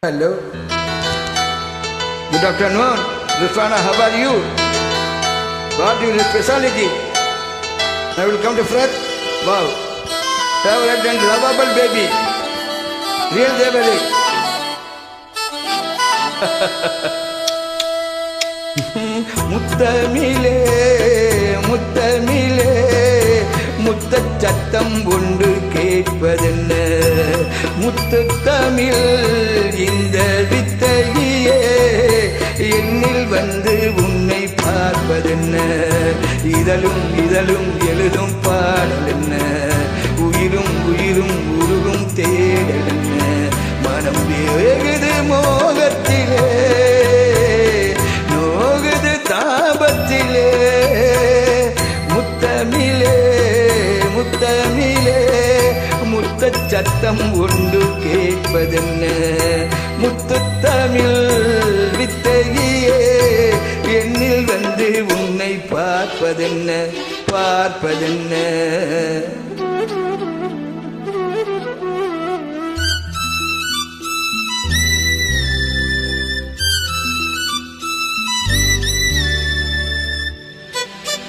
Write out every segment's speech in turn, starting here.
Hello. Good afternoon. Rufana, how are you? What is your specialty? I will come to Fred. Wow. Favorite and lovable baby. Real Devali. முத்தமிழே முத்தமிழே முத்தச் சத்தம் ஒன்று கேட்பதென்ன முத்துத்தமிழ் இந்த வித்தகியே என்னில் வந்து உன்னை பார்ப்பதென்ன இதழும் இதழும் எழுதும் பாடல் என்ன உயிரும் உயிரும் உருகும் தேடல் என்ன மனம் வேகுது மோகத்திலே நோகுது தாபத்திலே முத்தமிழே முத்தமிழே முத்தச் சத்தம் ஒன்று கேட்பதென்ன முத்துத்தமிழ் வித்தகியே என்னில் வந்து உன்னை பார்ப்பதென்ன பார்ப்பதென்ன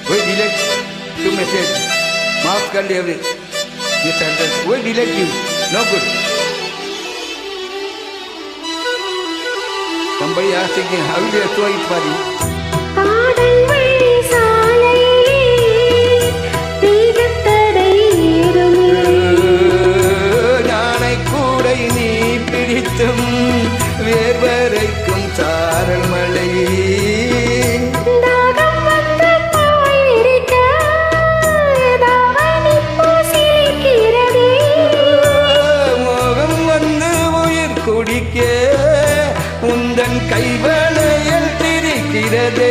Why delete to message? Maaf kar liya every this address. Why delete you? No good. Somebody asking how will you show it for you? காதல் வழி சாலையிலே தீகத்தடை ஏதுமில்லை நானை கூடை நீ பிடித்தும் வேர்வரைக்கும் சாரல் மழை தாகம் வந்து போயிருக்க தாவணி பூசிருக்கிறதே மோகம் வந்து உயிர் குடிக்க உந்தன் கைவளையல் திரிக்கிறதே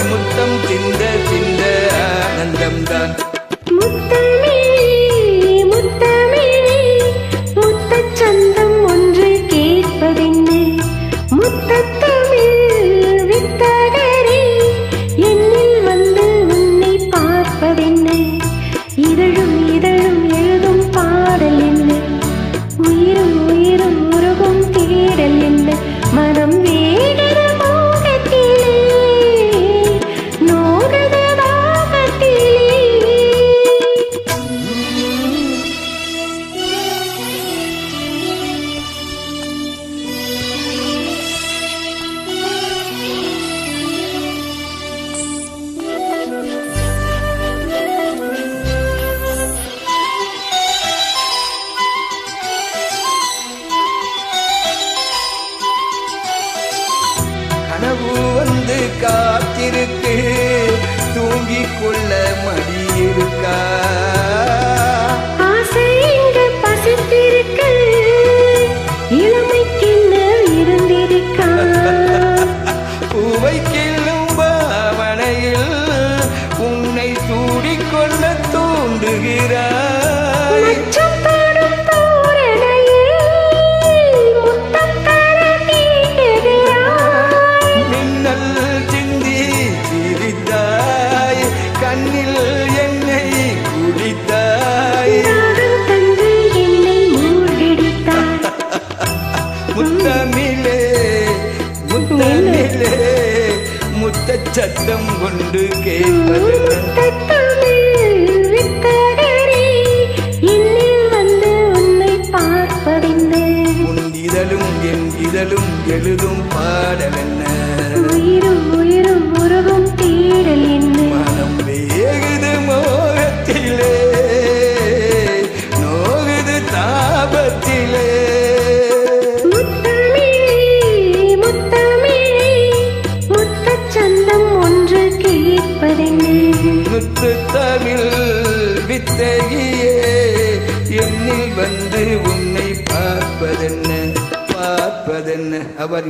முத்தம் சிந்த சிந்த ஆனந்தம்தான் முத்தச்சந்தம் ஒன்று கேட்பதென்ன முத்தத்தமிழ் வித்தகரே என்னில் வந்து உன்னை பார்ப்பதென்ன இதழும் இதழும் எழுதும் பாடல் என்ன உயிரும் உயிரும் உருகும் தேடல் என்ன மனம் வேகிற மோகத்திலே நோகத தாகத்திலே கனவு வந்து காத்திருக்கு தூங்கிக் கொள்ள மடி இருக்கா ஆசை இங்கு பசித்திருக்க இளமைக்கென்ன இருந்திருக்கா பூவை கிள்ளும் பாவனையில் உன்னை சூடிக்கொள்ள தூண்டுகிறாய் மச்சம் பாடும் தோரணையில் முத்தம் தர தீண்டுகிறாய் மின்னல் சிந்தி சிரித்தாய் கண்ணில் என்னை குடித்தாய் தாகம் தந்து என்னை மூழ்கடித்தாய் முத்தமிழே முத்தமிழே முத்தச் சத்தம் கொண்டு கேட்பதென்ன முத்தத்தமிழ் வித்தகரே என்னில் வந்து உன்னை பார்ப்பதென்ன உன் இதழும் என் இதழும் எழுதும் பாடல் என்ன உயிரும் உயிரும் உருகும் தேடல் என்ன மனம் வேகுது மோகத்திலே நோகுது தாபத்திலே முத்தமிழே முத்தமிழே முத்தச்சந்தம் ஒன்று கேட்பதென்ன முத்துத்தமிழ் வித்தகியே என்னில் வந்து உன்னை பார்ப்பதென்ன பார்ப்பதென்ன அவர்